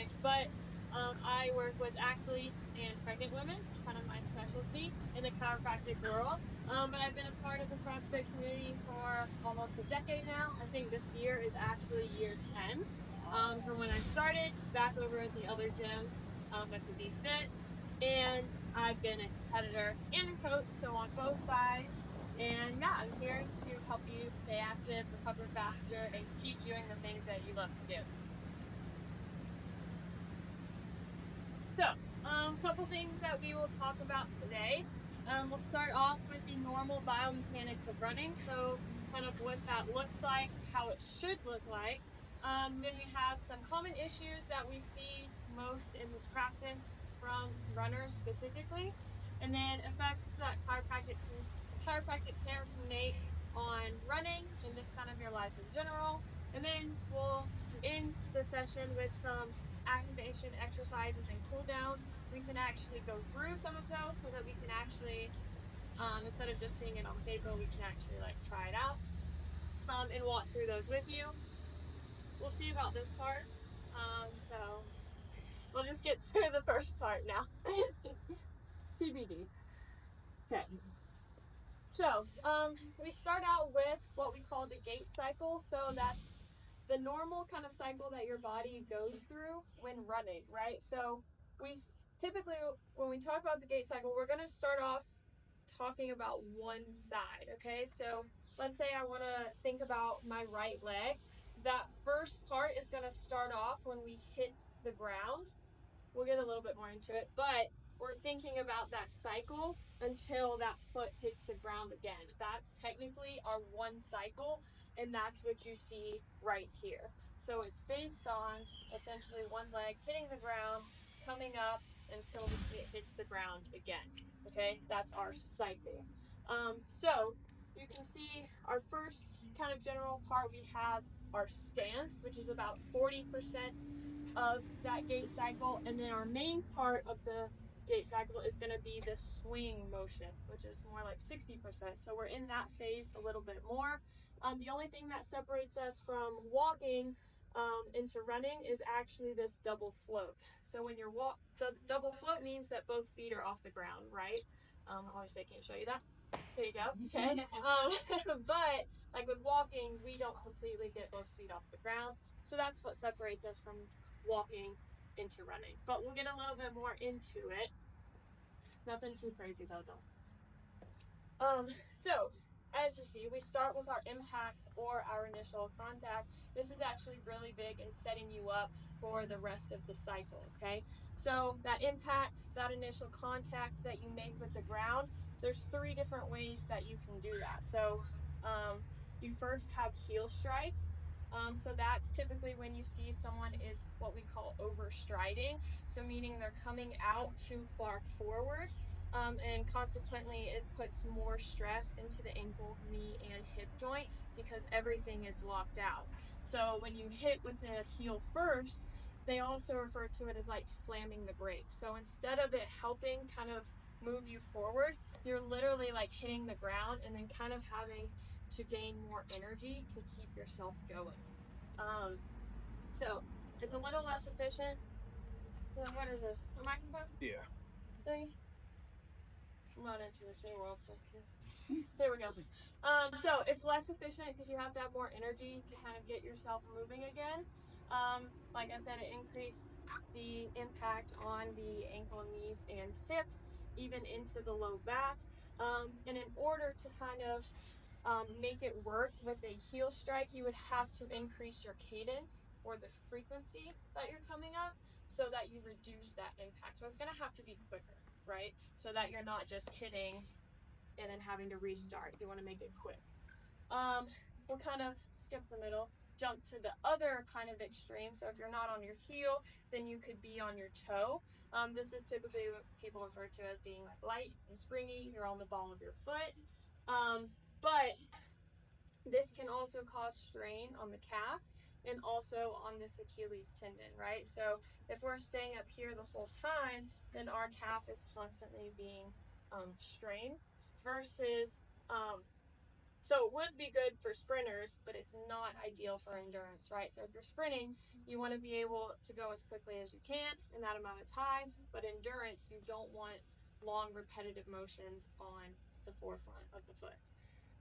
point, but I work with athletes and pregnant women. It's kind of my specialty in the chiropractic world. But I've been a part of the CrossFit community for almost a decade now. I think this year is actually year 10 from when I started back over at the other gym at the B Fit. And I've been a competitor and a coach, so on both sides. And yeah, I'm here to help you stay active, recover faster, and keep doing the things that you love to do. So, couple things that we will talk about today. We'll start off with the normal biomechanics of running. So, kind of what that looks like, how it should look like. Then we have some common issues that we see most in the practice from runners specifically, and then effects that chiropractic care can make on running and just kind of your life in general. And then we'll end the session with some activation exercises and cool down. We can actually go through some of those so that we can actually, instead of just seeing it on paper, we can actually like try it out and walk through those with you. We'll see about this part. So we'll just get through the first part now. TBD. Okay. So we start out with what we call the gait cycle. So that's the normal kind of cycle that your body goes through when running, right? So we typically, when we talk about the gait cycle, we're going to start off talking about one side, okay? So let's say I want to think about my right leg. That first part is going to start off when we hit the ground. We'll get a little bit more into it, but we're thinking about that cycle until that foot hits the ground again. That's technically our one cycle, and that's what you see right here. So it's based on essentially one leg hitting the ground, coming up until it hits the ground again. Okay, that's our cycle. So you can see our first kind of general part, we have our stance, which is about 40% of that gait cycle, and then our main part of the gait cycle is going to be the swing motion, which is more like 60%. So we're in that phase a little bit more. The only thing that separates us from walking into running is actually this double float. So when you're the double float means that both feet are off the ground, right? Obviously I can't show you that. There you go. Okay. But like with walking, we don't completely get both feet off the ground. So that's what separates us from walking into running. But we'll get a little bit more into it. Nothing too crazy though, don't. So as you see, we start with our impact or our initial contact. This is actually really big in setting you up for the rest of the cycle, okay? So that impact, that initial contact that you make with the ground, there's 3 different ways that you can do that. So you first have heel strike. So that's typically when you see someone is what we call overstriding. So meaning they're coming out too far forward. And consequently, it puts more stress into the ankle, knee, and hip joint because everything is locked out. So when you hit with the heel first, they also refer to it as like slamming the brakes. So instead of it helping kind of move you forward, you're literally like hitting the ground and then kind of having to gain more energy to keep yourself going. So it's a little less efficient. What is this? A microphone? Yeah. Thing? I'm not into this new world stuff. There we go. So it's less efficient because you have to have more energy to kind of get yourself moving again. Like I said, it increased the impact on the ankle, knees, and hips, even into the low back. And in order to kind of make it work with a heel strike, you would have to increase your cadence or the frequency that you're coming up so that you reduce that impact. So it's going to have to be quicker, right? So that you're not just hitting and then having to restart. You want to make it quick. We'll kind of skip the middle, jump to the other kind of extreme. So if you're not on your heel, then you could be on your toe. This is typically what people refer to as being like light and springy. You're on the ball of your foot. But this can also cause strain on the calf and also on this Achilles tendon, right? So if we're staying up here the whole time, then our calf is constantly being strained versus So it would be good for sprinters, but it's not ideal for endurance, right? So if you're sprinting, you want to be able to go as quickly as you can in that amount of time, but endurance, you don't want long repetitive motions on the forefront of the foot.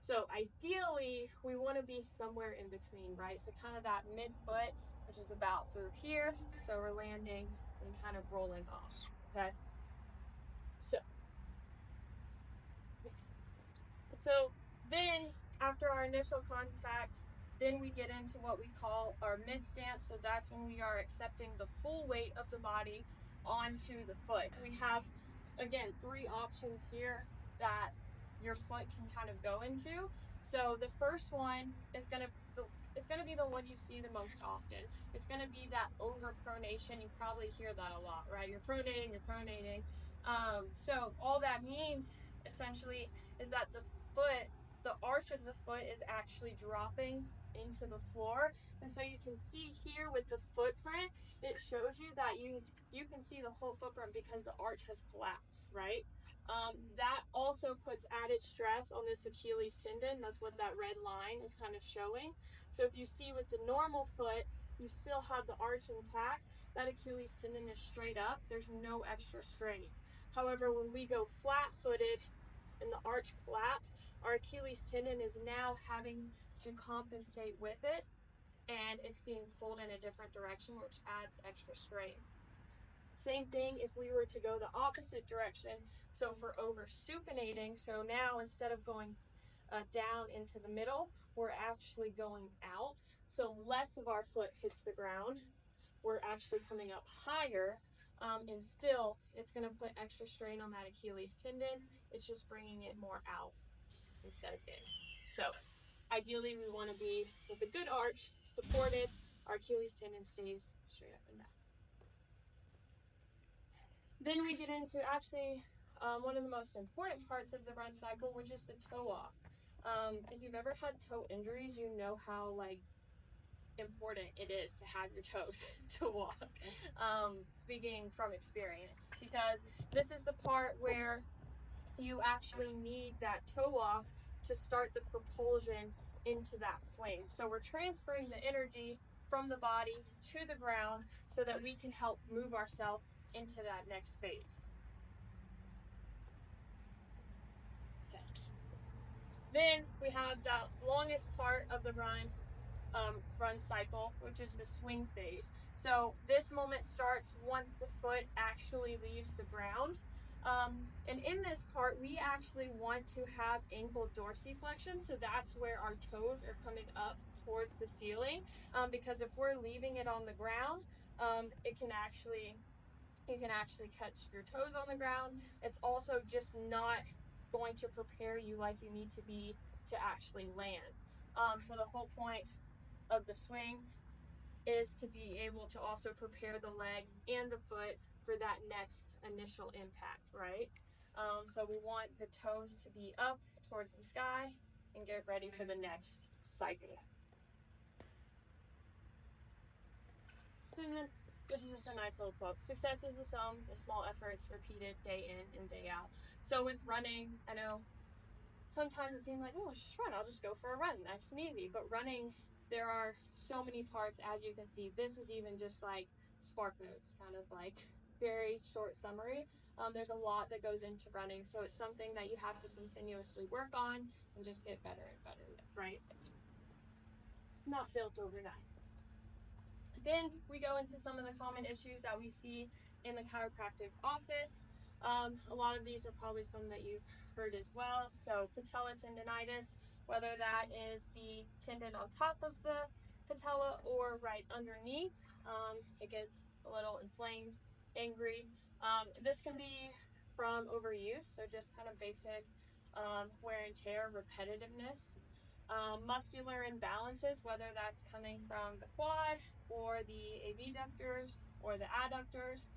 So ideally, we want to be somewhere in between, right? So kind of that midfoot, which is about through here. So we're landing and kind of rolling off, okay? So then after our initial contact, then we get into what we call our mid stance. So that's when we are accepting the full weight of the body onto the foot. We have, again, 3 options here that your foot can kind of go into. So the first one is it's going to be the one you see the most often. It's going to be that over pronation. You probably hear that a lot, right? You're pronating. So all that means essentially is that the arch of the foot is actually dropping into the floor. And so you can see here with the footprint, it shows you that you can see the whole footprint because the arch has collapsed, right? That also puts added stress on this Achilles tendon. That's what that red line is kind of showing. So if you see with the normal foot, you still have the arch intact. That Achilles tendon is straight up. There's no extra strain. However, when we go flat-footed and the arch collapse, our Achilles tendon is now having to compensate with it, and it's being pulled in a different direction, which adds extra strain. Same thing if we were to go the opposite direction. So if we're over supinating, so now instead of going down into the middle, we're actually going out. So less of our foot hits the ground. We're actually coming up higher. And still, it's going to put extra strain on that Achilles tendon. It's just bringing it more out instead of in. So ideally, we want to be with a good arch, supported. Our Achilles tendon stays straight up and down. Then we get into actually one of the most important parts of the run cycle, which is the toe off. If you've ever had toe injuries, you know how important it is to have your toes to walk. Speaking from experience, because this is the part where you actually need that toe off to start the propulsion into that swing. So we're transferring the energy from the body to the ground so that we can help move ourselves into that next phase. Okay. Then we have the longest part of the run cycle, which is the swing phase. So this moment starts once the foot actually leaves the ground. And in this part, we actually want to have ankle dorsiflexion. So that's where our toes are coming up towards the ceiling. Because if we're leaving it on the ground, you can actually catch your toes on the ground. It's also just not going to prepare you like you need to be to actually land. So the whole point of the swing is to be able to also prepare the leg and the foot for that next initial impact, right? So we want the toes to be up towards the sky and get ready for the next cycle. And then this is just a nice little quote. Success is the sum of small efforts repeated day in and day out. So with running, I know sometimes it seems like, oh, it's just run. I'll just go for a run. Nice and easy. But running, there are so many parts, as you can see. This is even just like spark notes, kind of like very short summary. There's a lot that goes into running. So it's something that you have to continuously work on and just get better and better with, right? It's not built overnight. Then we go into some of the common issues that we see in the chiropractic office. A lot of these are probably some that you've heard as well. So patella tendonitis, whether that is the tendon on top of the patella or right underneath, it gets a little inflamed, angry. This can be from overuse, so just kind of basic wear and tear, repetitiveness. Muscular imbalances, whether that's coming from the quad or the abductors or the adductors,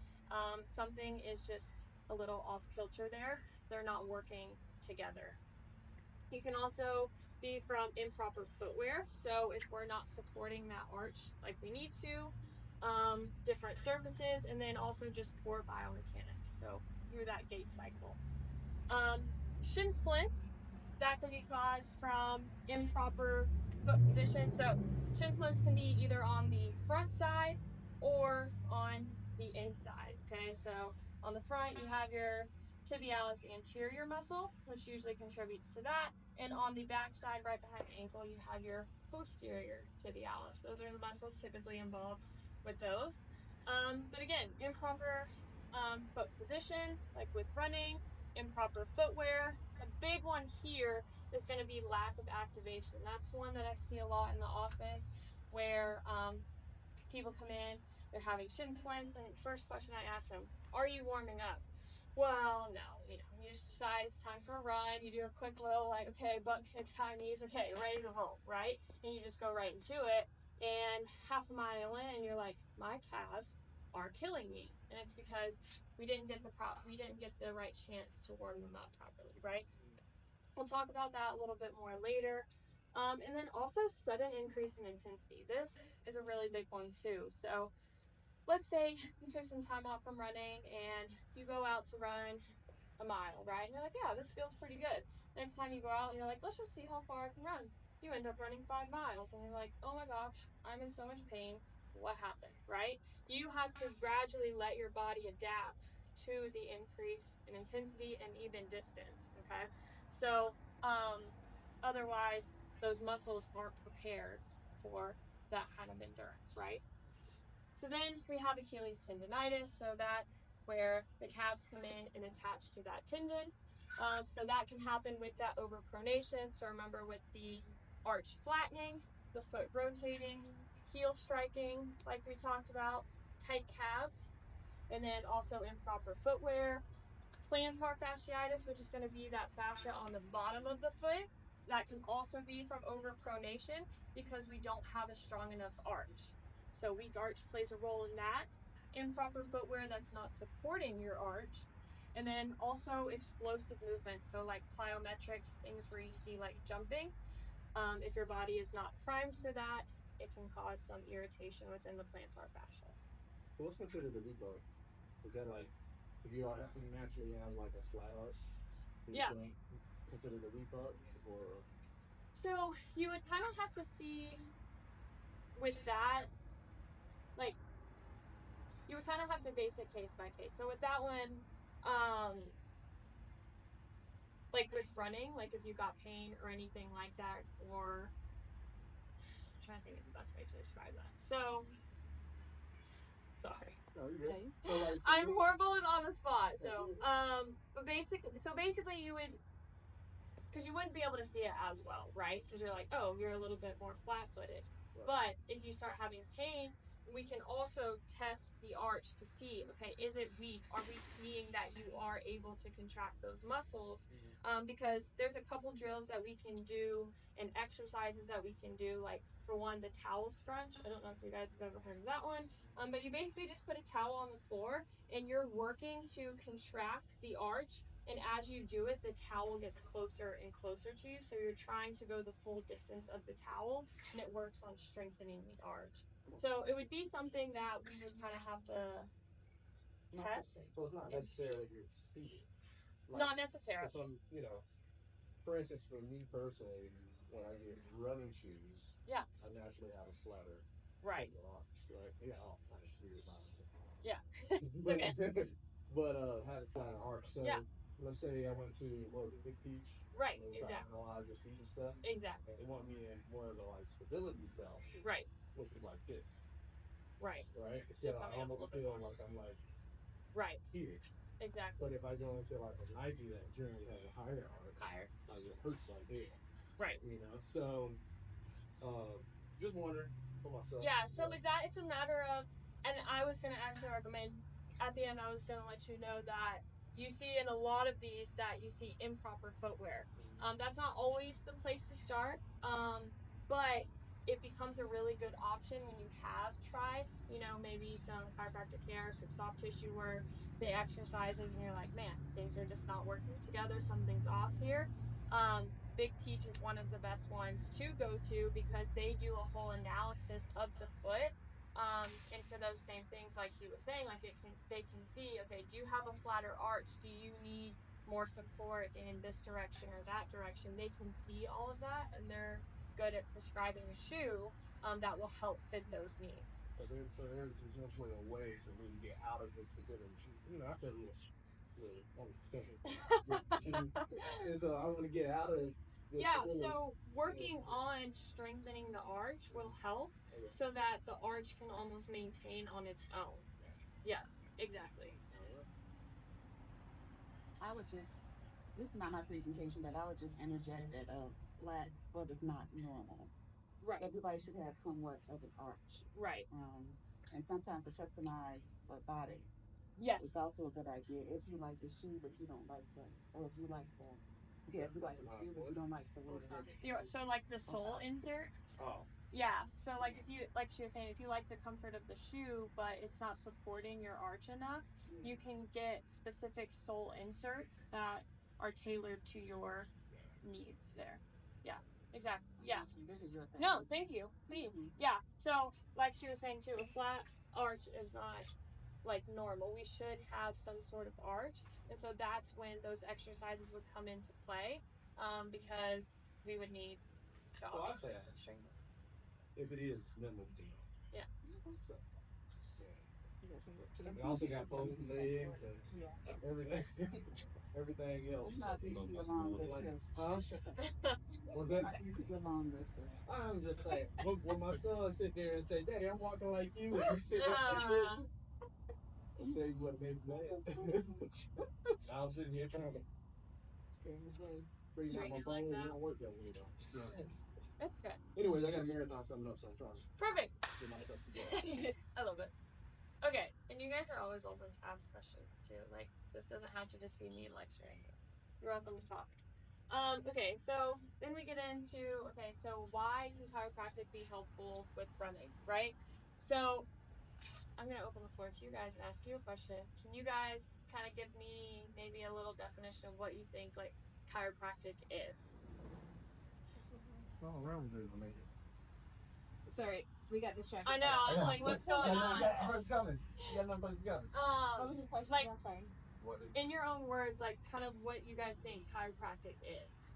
something is just a little off kilter there. They're not working together. You can also be from improper footwear. So if we're not supporting that arch like we need to, different surfaces, and then also just poor biomechanics. So through that gait cycle. Shin splints, that can be caused from improper foot position. So shin splints can be either on the front side or on the inside. Okay, so on the front you have your tibialis anterior muscle, which usually contributes to that, and on the back side, right behind the ankle, you have your posterior tibialis. Those are the muscles typically involved with those. But again, improper foot position, like with running, improper footwear. A big one here is going to be lack of activation. That's one that I see a lot in the office where people come in, they're having shin splints, and the first question I ask them, are you warming up? Well, no, you just decide it's time for a run. You do a quick little, like, okay, butt kicks, high knees, okay, ready to roll, right? And you just go right into it. And half a mile in, you're like, my calves are killing me. And it's because we didn't get the right chance to warm them up properly, right? We'll talk about that a little bit more later. And then also sudden increase in intensity. This is a really big one too. So let's say you took some time off from running and you go out to run a mile, right? And you're like, yeah, this feels pretty good. Next time you go out and you're like, let's just see how far I can run. You end up running 5 miles and you're like, oh my gosh, I'm in so much pain. What happened, right? You have to gradually let your body adapt to the increase in intensity and even distance, okay? So, otherwise, those muscles aren't prepared for that kind of endurance, right? So then we have Achilles tendonitis. So that's where the calves come in and attach to that tendon. So that can happen with that overpronation. So remember, with the arch flattening, the foot rotating, heel striking, like we talked about, tight calves, and then also improper footwear, plantar fasciitis, which is going to be that fascia on the bottom of the foot. That can also be from overpronation because we don't have a strong enough arch. So weak arch plays a role in that. Improper footwear that's not supporting your arch. And then also explosive movements. So like plyometrics, things where you see like jumping. If your body is not primed for that, it can cause some irritation within the plantar fascia. So what's considered a weak arch? Is that like if you are you naturally have like a flat arch, is Yeah. that considered a weak arch or So you would kind of have to see with that, like you would kind of have to base it case by case. So with that one, like with running, like if you got pain or anything like that, or I'm trying to think of the best way to describe that. So sorry. no, you're good. So like I'm horrible with on the spot. So basically you would, because you wouldn't be able to see it as well, right? Because you're like, oh, you're a little bit more flat-footed. Right. But if you start having pain, we can also test the arch to see, okay, is it weak? Are we seeing that you are able to contract those muscles? Because there's a couple drills that we can do and exercises that we can do, like for one, the towel scrunch. I don't know if you guys have ever heard of that one. But you basically just put a towel on the floor and you're working to contract the arch, and as you do it, the towel gets closer and closer to you. So you're trying to go the full distance of the towel, and it works on strengthening the arch. So it would be something that we would kind of have to test. So it's not necessarily you're seated. Like, not necessarily. For some, for instance, for me personally, when I get running shoes, Yeah. I naturally have a flatter Right. arch, right? Yeah, all kind of weird about it. Yeah. but Okay. but had a flatter arch. So Yeah. let's say I went to more of the Big Peach, Right. and Exactly. analyze your feet and stuff. Exactly. They want me in more of the like stability style shoe, Right. which is like this, Right. right? So So I almost feel like I'm like right here. Exactly. But if I go into like a Nike that generally has a higher arch, Higher. like it hurts like hell. Right. So just wondering for myself. Yeah, so with that, it's a matter of, and I was going to actually recommend, at the end, I was going to let you know that you see in a lot of these that you see improper footwear. That's not always the place to start, but it becomes a really good option when you have tried, maybe some chiropractic care, some soft tissue work, the exercises, and you're like, man, things are just not working together, something's off here. Big Peach is one of the best ones to go to because they do a whole analysis of the foot. And for those same things, like he was saying, like they can see, okay, do you have a flatter arch? Do you need more support in this direction or that direction, they can see all of that, and they're good at prescribing a shoe that will help fit those needs. So there's essentially a way for me to get out of this particular shoe. I feel really and so I want to get out of this. Yeah, so working on strengthening the arch will help so that the arch can almost maintain on its own. Yeah, exactly. I would just, this is not my presentation, but I would just interject that flat foot is not normal. Right. Everybody should have somewhat of an arch. Right. And sometimes to customize the body. Yes. It's also a good idea if you like the shoe but you don't like the, or if you like the, yeah, if you like the shoe but you don't like the way it is. So like the sole insert. Oh. Yeah. So like if you, like she was saying, if you like the comfort of the shoe but it's not supporting your arch enough, you can get specific sole inserts that are tailored to your needs there. Yeah. Exactly. Yeah. This is your thing. No, thank you. Please. Yeah. So, like she was saying too, a flat arch is not like normal. We should have some sort of arch, and so that's when those exercises would come into play, because we would need. Well, I say I had strength. If it is minimum to you. Yeah. So, we also got both legs and everything. Everything else. It's not easy along this. Was that? Along this. I'm just saying, when my son sit there and say, "Daddy, I'm walking like you," and you sit there like this, I'm saying you would have made me mad. I'm sitting here trying to bring out my bones. It don't work that way though. So, That's good. anyways, I got a marathon coming up, so I'm trying to Perfect. get my stuff together. I love it. Okay, and you guys are always welcome to ask questions too. Like, this doesn't have to just be me lecturing. You're welcome to talk. Okay, so then we get into, so why can chiropractic be helpful with running, right? So I'm going to open the floor to you guys and ask you a question. Can you guys kind of give me maybe a little definition of what you think, like, chiropractic is? Oh, around here, man. Sorry, we got distracted. I know, I was like, what's going on? I heard coming. You got nothing together. What was the question? like- I'm sorry. What is In your own words, like, kind of what you guys think chiropractic is.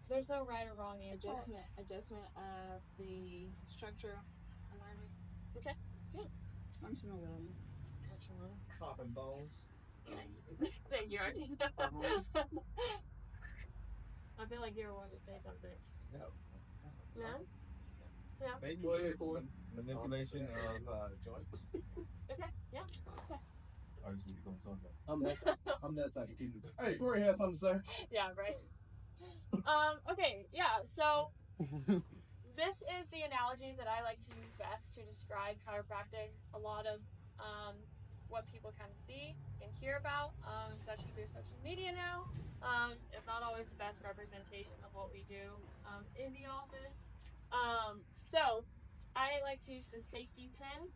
There's no right or wrong answer. Adjustment of the structure alignment. Okay, Functional wellness. coffin bones? thank you, Archie. I feel like you were wanting to say something. No. No? Maybe go ahead for manipulation of joints. Okay, yeah. I just need to go talk about. I'm that type of kid. Hey, Corey has something to say. Yeah, right. Okay, yeah, so this is the analogy that I like to use best to describe chiropractic. A lot of what people kind of see and hear about, especially through social media now, it's not always the best representation of what we do in the office. So I like to use the safety pin,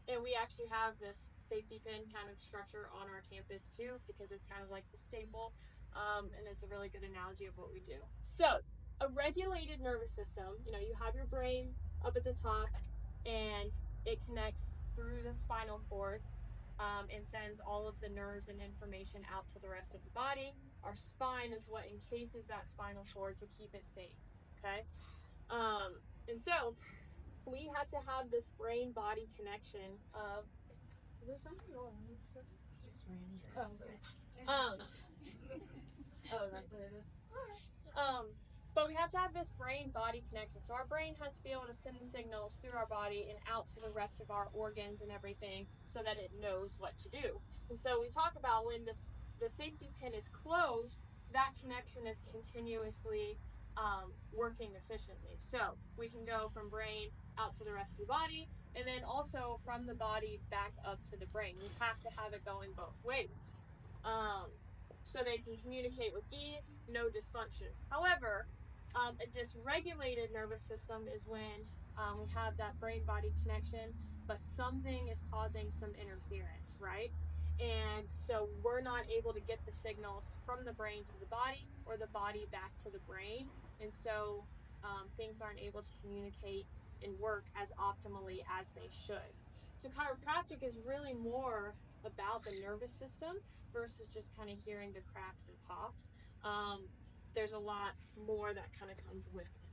and we actually have this safety pin kind of structure on our campus too, because it's kind of like the staple, and it's a really good analogy of what we do. So a regulated nervous system, you have your brain up at the top, and it connects through the spinal cord, and sends all of the nerves and information out to the rest of the body. Our spine is what encases that spinal cord to keep it safe, okay? And so we have to have this brain-body connection of. Is there something going on? Just ran. Oh, okay. That's what it is. But we have to have this brain-body connection. So our brain has to be able to send the signals through our body and out to the rest of our organs and everything so that it knows what to do. And so we talk about when the safety pin is closed, that connection is continuously working efficiently. So we can go from brain out to the rest of the body, and then also from the body back up to the brain. We have to have it going both ways. So they can communicate with ease, no dysfunction. However, a dysregulated nervous system is when we have that brain-body connection, but something is causing some interference, right? And so we're not able to get the signals from the brain to the body or the body back to the brain. And so things aren't able to communicate and work as optimally as they should. So chiropractic is really more about the nervous system versus just kind of hearing the cracks and pops. There's a lot more that kind of comes with it.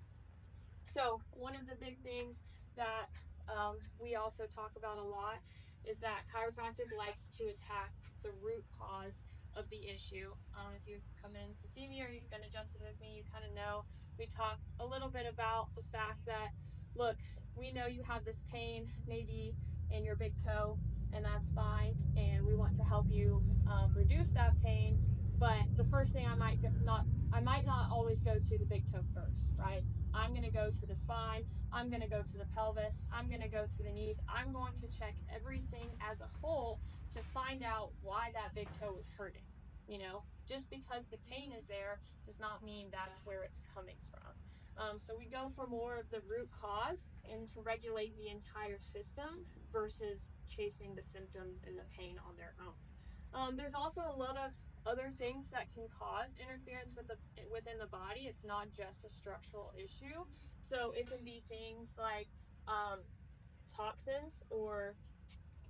So one of the big things that we also talk about a lot is that chiropractic likes to attack the root cause of the issue. If you've come in to see me or you've been adjusted with me, you kind of know we talk a little bit about the fact that, look, we know you have this pain maybe in your big toe, and that's fine, and we want to help you reduce that pain. But the first thing I might not always go to the big toe first, right? I'm going to go to the spine. I'm going to go to the pelvis. I'm going to go to the knees. I'm going to check everything as a whole to find out why that big toe is hurting. You know, just because the pain is there does not mean that's where it's coming from. So we go for more of the root cause and to regulate the entire system versus chasing the symptoms and the pain on their own. There's also a lot of other things that can cause interference within the body. It's not just a structural issue. So it can be things like toxins or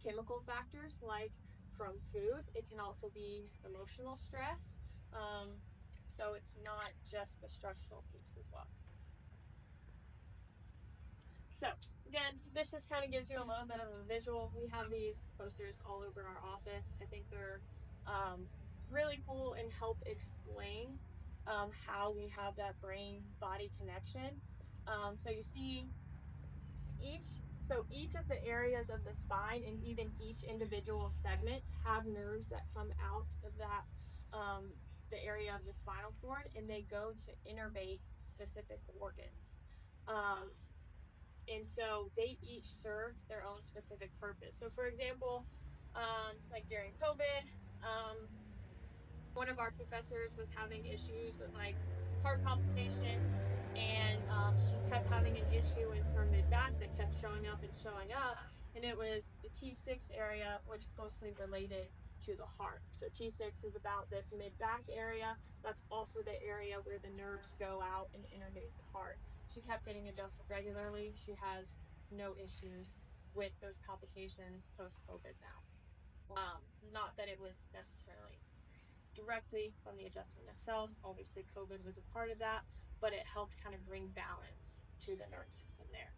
chemical factors like from food. It can also be emotional stress. So it's not just the structural piece as well. So again, this just kind of gives you a little bit of a visual. We have these posters all over our office. I think they're really cool and help explain how we have that brain-body connection. So you see each of the areas of the spine and even each individual segments have nerves that come out of that the area of the spinal cord, and they go to innervate specific organs. And so they each serve their own specific purpose. So for example, like during COVID, one of our professors was having issues with like heart palpitations, and she kept having an issue in her mid back that kept showing up, and it was the T6 area, which closely related to the heart. So T6 is about this mid back area. That's also the area where the nerves go out and innervate the heart. She kept getting adjusted regularly. She has no issues with those palpitations post COVID now. Not that it was necessarily directly from the adjustment itself. Obviously, COVID was a part of that, but it helped kind of bring balance to the nervous system there.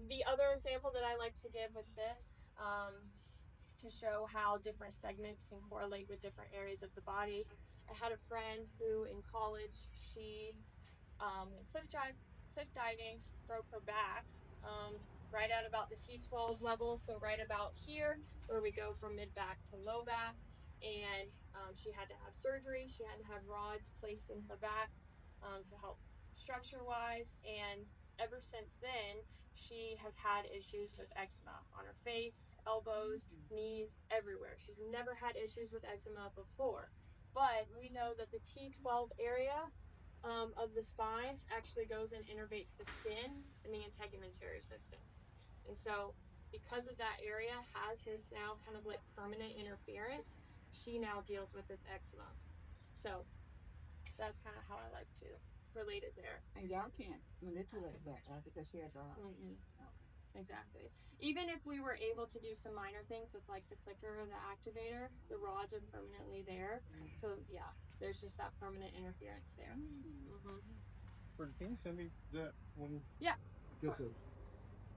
The other example that I like to give with this, to show how different segments can correlate with different areas of the body. I had a friend who in college, she went cliff diving, broke her back, right at about the T12 level, so right about here, where we go from mid back to low back. And she had to have surgery. She had to have rods placed in her back to help structure wise. And ever since then, she has had issues with eczema on her face, elbows, knees, everywhere. She's never had issues with eczema before. But we know that the T12 area of the spine actually goes and innervates the skin and the integumentary system. And so because of that area has his now kind of like permanent interference, she now deals with this eczema. So that's kind of how I like to relate it there. And y'all can't manipulate that, right? Because she has rods. Mm-hmm. Okay. Exactly. Even if we were able to do some minor things with like the clicker or the activator, the rods are permanently there. So yeah, there's just that permanent interference there. Mm-hmm. Can you send me that one? Yeah. Just a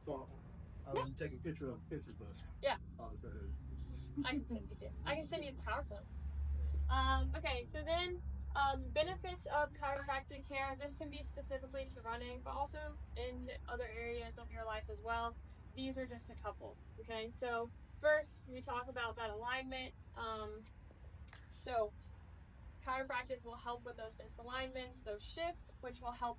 thought. I was taking a picture of the picture, but yeah. I can send you. I can send you the PowerPoint. Okay, so then benefits of chiropractic care. This can be specifically to running, but also into other areas of your life as well. These are just a couple. Okay, so first we talk about that alignment. So chiropractic will help with those misalignments, those shifts, which will help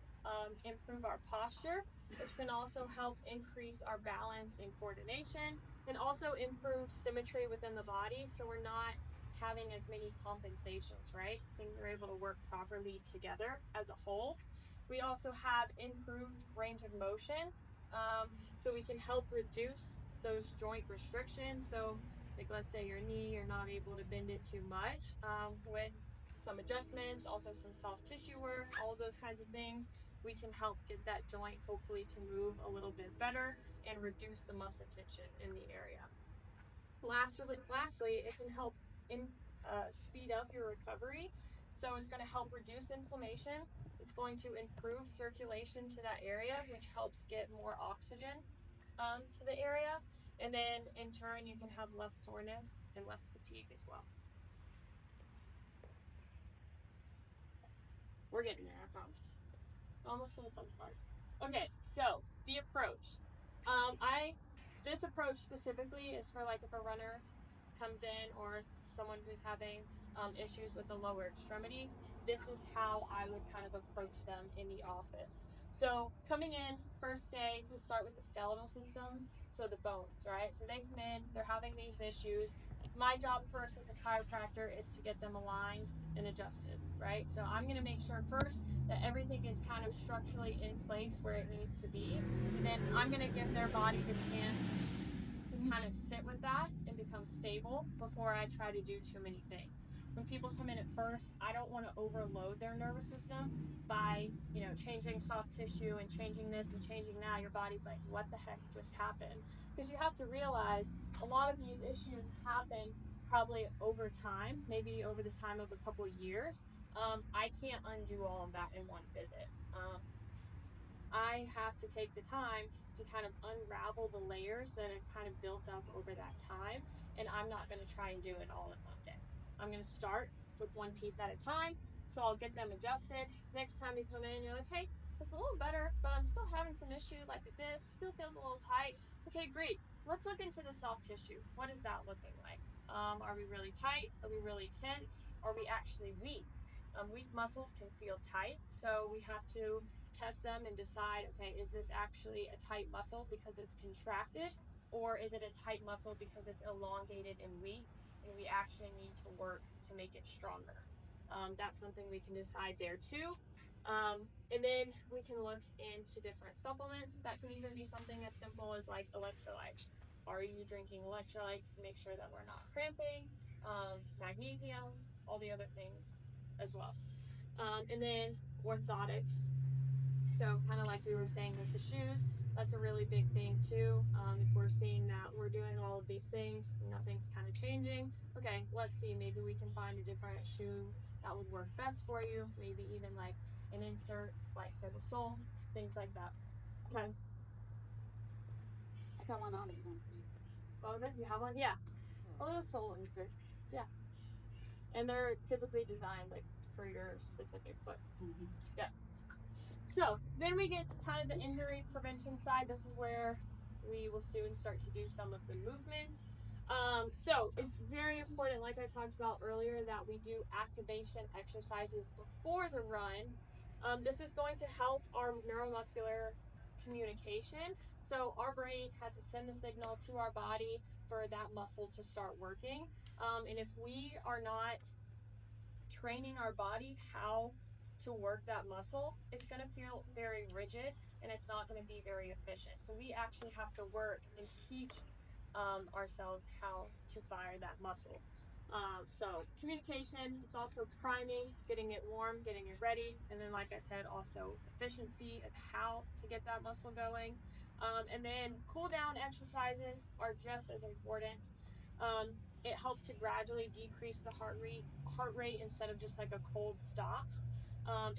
improve our posture, which can also help increase our balance and coordination, and also improve symmetry within the body. So we're not having as many compensations, right? Things are able to work properly together as a whole. We also have improved range of motion. So we can help reduce those joint restrictions. So like let's say your knee, you're not able to bend it too much with some adjustments, also some soft tissue work, all of those kinds of things. we can help get that joint hopefully to move a little bit better and reduce the muscle tension in the area. Lastly, it can help speed up your recovery. So it's going to help reduce inflammation. It's going to improve circulation to that area, which helps get more oxygen to the area. And then in turn, you can have less soreness and less fatigue as well. We're getting there, I promise. Almost to the fun part. Okay, so the approach. This approach specifically is for like if a runner comes in or someone who's having issues with the lower extremities. This is how I would kind of approach them in the office. So coming in, first day, we start with the skeletal system, so the bones, right? So they come in, they're having these issues. My job first as a chiropractor is to get them aligned and adjusted, right? So I'm going to make sure first that everything is kind of structurally in place where it needs to be. And then I'm going to give their body the chance to kind of sit with that and become stable before I try to do too many things. When people come in at first, I don't want to overload their nervous system by, changing soft tissue and changing this and changing that. Your body's like, what the heck just happened? Because you have to realize a lot of these issues happen probably over time, maybe over the time of a couple of years. I can't undo all of that in one visit. I have to take the time to kind of unravel the layers that have kind of built up over that time, and I'm not going to try and do it all in one day. I'm going to start with one piece at a time, so I'll get them adjusted. Next time you come in, you're like, hey, it's a little better, but I'm still having some issue like this, still feels a little tight. Okay, great. Let's look into the soft tissue. What is that looking like? Are we really tight? Are we really tense? Are we actually weak? Weak muscles can feel tight, so we have to test them and decide, okay, is this actually a tight muscle because it's contracted, or is it a tight muscle because it's elongated and weak, and we actually need to work to make it stronger. That's something we can decide there too. And then we can look into different supplements. That can even be something as simple as like electrolytes. Are you drinking electrolytes to make sure that we're not cramping? Magnesium, all the other things as well. And then orthotics. So kind of like we were saying with the shoes, that's a really big thing too. If we're seeing that we're doing all of these things, nothing's kind of changing. Okay, let's see, maybe we can find a different shoe that would work best for you. Maybe even like an insert, like for the sole, things like that. Okay. I got one on it, don't see. Oh, you have one? Yeah. A little sole insert. Yeah. And they're typically designed like for your specific foot. Mm-hmm. Yeah. So then we get to kind of the injury prevention side. This is where we will soon start to do some of the movements. So it's very important, like I talked about earlier, that we do activation exercises before the run. This is going to help our neuromuscular communication. So our brain has to send a signal to our body for that muscle to start working. And if we are not training our body how to work that muscle, it's going to feel very rigid and it's not going to be very efficient. So we actually have to work and teach ourselves how to fire that muscle. So communication, it's also priming, getting it warm, getting it ready, and then like I said, also efficiency of how to get that muscle going. And then cool down exercises are just as important. It helps to gradually decrease the heart rate instead of just like a cold stop.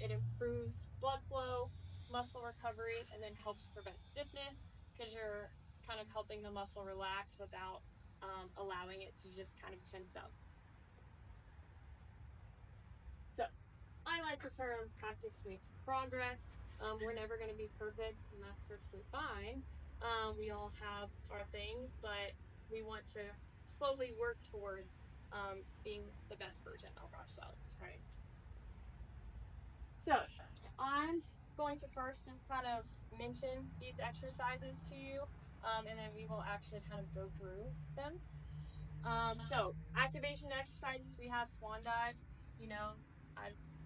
It improves blood flow, muscle recovery, and then helps prevent stiffness because you're kind of helping the muscle relax without allowing it to just kind of tense up. So I like the term practice makes progress. We're never going to be perfect, and that's perfectly fine. We all have our things, but we want to slowly work towards being the best version of ourselves, right? So I'm going to first just kind of mention these exercises to you, and then we will actually kind of go through them. So activation exercises, we have swan dives.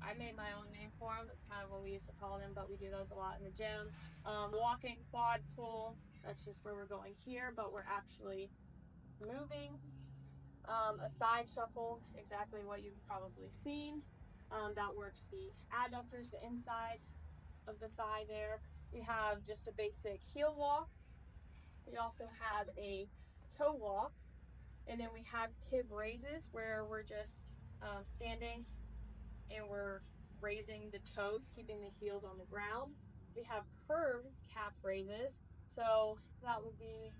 I made my own name for them. That's kind of what we used to call them, but we do those a lot in the gym. Walking, quad pull, that's just where we're going here, but we're actually moving. A side shuffle, exactly what you've probably seen. That works the adductors, the inside. of the thigh there. We have just a basic heel walk. We also have a toe walk. And then we have tib raises where we're just standing and we're raising the toes, keeping the heels on the ground. We have curved calf raises. So that would be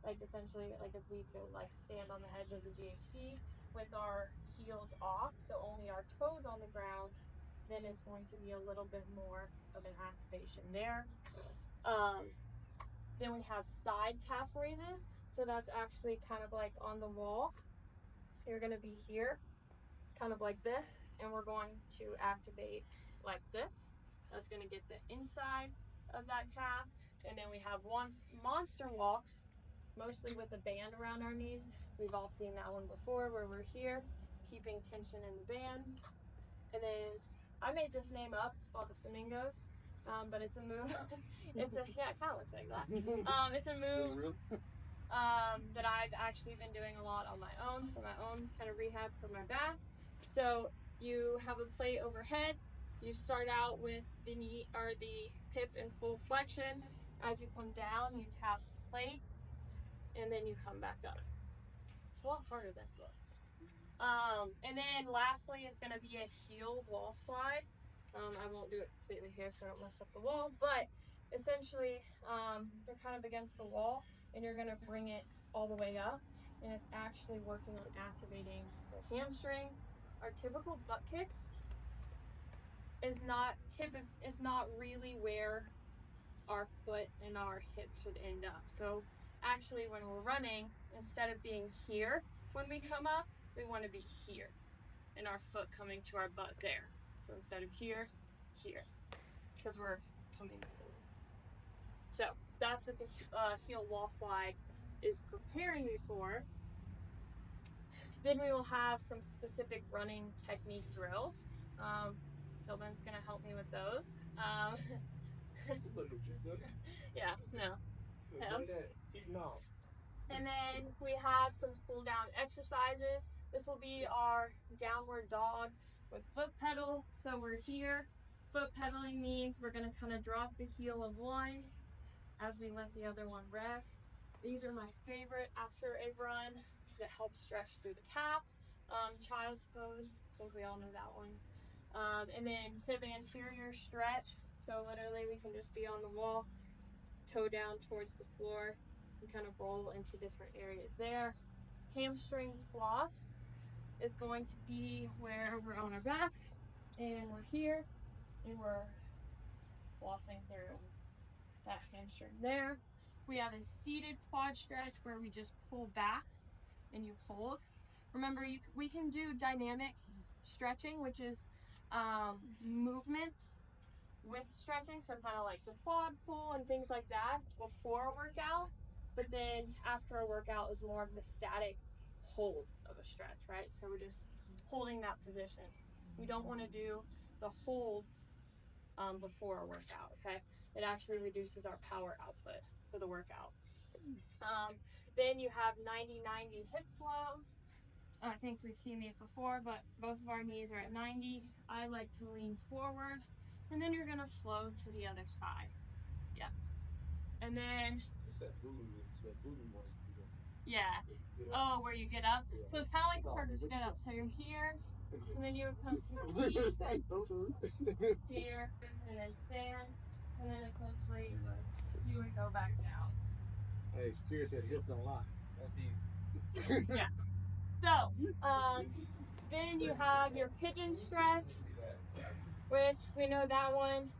like essentially like if we could like stand on the edge of the GHC with our heels off, so only our toes on the ground, then it's going to be a little bit more of an activation there. Then we have side calf raises. So that's actually kind of like on the wall. You're going to be here, kind of like this, and we're going to activate like this. That's going to get the inside of that calf. And then we have monster walks, mostly with a band around our knees. We've all seen that one before where we're here, keeping tension in the band. And then I made this name up. It's called the Flamingos. But it's a move. It kind of looks like that. It's a move that I've actually been doing a lot on my own for my own kind of rehab for my back. So you have a plate overhead. You start out with the knee or the hip in full flexion. As you come down, you tap the plate, and then you come back up. It's a lot harder than it looks. And then lastly is going to be a heel wall slide. I won't do it completely here so I don't mess up the wall, but essentially you're kind of against the wall and you're going to bring it all the way up, and it's actually working on activating the hamstring. Our typical butt kicks is not really where our foot and our hip should end up. So actually when we're running, instead of being here when we come up, we want to be here and our foot coming to our butt there. So instead of here, because we're coming forward. So that's what the heel wall slide is preparing me for. Then we will have some specific running technique drills. Tilden's going to help me with those. Yeah, no. And then we have some cool down exercises. This will be our downward dog with foot pedal. So we're here. Foot pedaling means we're going to kind of drop the heel of one as we let the other one rest. These are my favorite after a run because it helps stretch through the calf. Child's pose, I think we all know that one. And then tib anterior stretch. So literally we can just be on the wall, toe down towards the floor, and kind of roll into different areas there. Hamstring floss is going to be where we're on our back and we're here and we're flossing through that hamstring there. We have a seated quad stretch where we just pull back and you hold. Remember, we can do dynamic stretching, which is movement with stretching, so kind of like the quad pull and things like that before a workout, but then after a workout is more of the static hold of a stretch, right? So we're just holding that position. We don't want to do the holds before a workout, okay? It actually reduces our power output for the workout. Then you have 90-90 hip flows. I think we've seen these before, but both of our knees are at 90. I like to lean forward, and then you're gonna flow to the other side. Yeah. And then It's that voodoo one. yeah. Oh, where you get up. So it's kind of like the turkish get up. So you're here, and then you would come here, and then stand, and then essentially you would go back down. Hey, Spirit said hips don't lie. That's easy. Yeah. So, then you have your pigeon stretch, which we know that one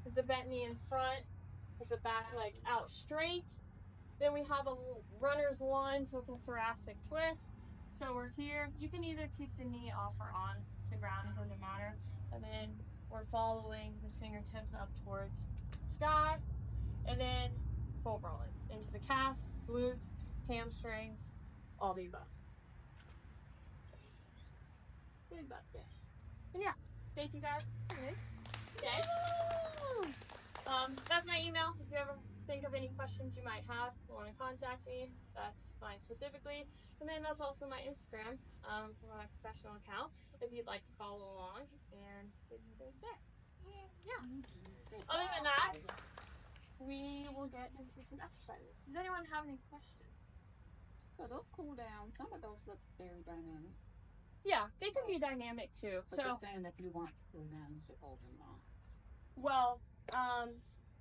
is the bent knee in front with the back leg out straight. Then we have a runner's lunge with a thoracic twist. So we're here. You can either keep the knee off or on the ground, it doesn't matter. And then we're following the fingertips up towards the sky. And then full rolling into the calves, glutes, hamstrings, all the above. And yeah, thank you guys. Okay. That's my email. If you ever think of any questions you might have or want to contact me, that's mine specifically. And then that's also my Instagram for my professional account if you'd like to follow along and see me there. Yeah. Other than that, we will get into some exercises. Does anyone have any questions? So those cool down, some of those look very dynamic. Yeah, they can be dynamic too. But you're saying if you want to cool down, you should hold them on. Well,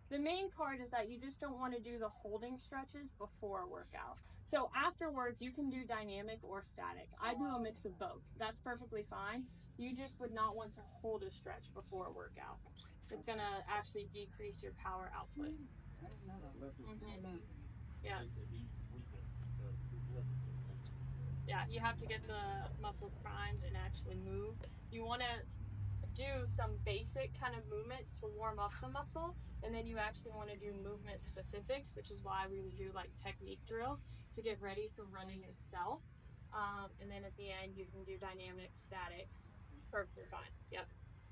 the main part is that you just don't want to do the holding stretches before a workout. So afterwards, you can do dynamic or static. I do a mix of both. That's perfectly fine. You just would not want to hold a stretch before a workout. It's going to actually decrease your power output. I didn't know that. Mm-hmm. Yeah. Yeah, you have to get the muscle primed and actually move. You want to do some basic kind of movements to warm up the muscle, and then you actually want to do movement specifics, which is why we would do like technique drills to get ready for running itself. And then at the end, you can do dynamic, static, perfectly fine. Yep,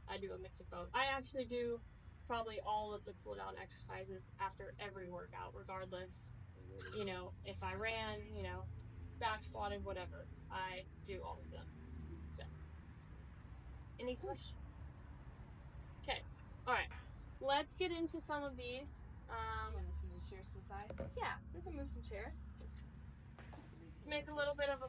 I do a mix of both. I actually do probably all of the cool down exercises after every workout, regardless, you know, if I ran, you know, back squatted, whatever. I do all of them. So, any questions? Okay, all right. Let's get into some of these. You want us to move chairs to the side? Yeah, we can move some chairs. Make a little bit of a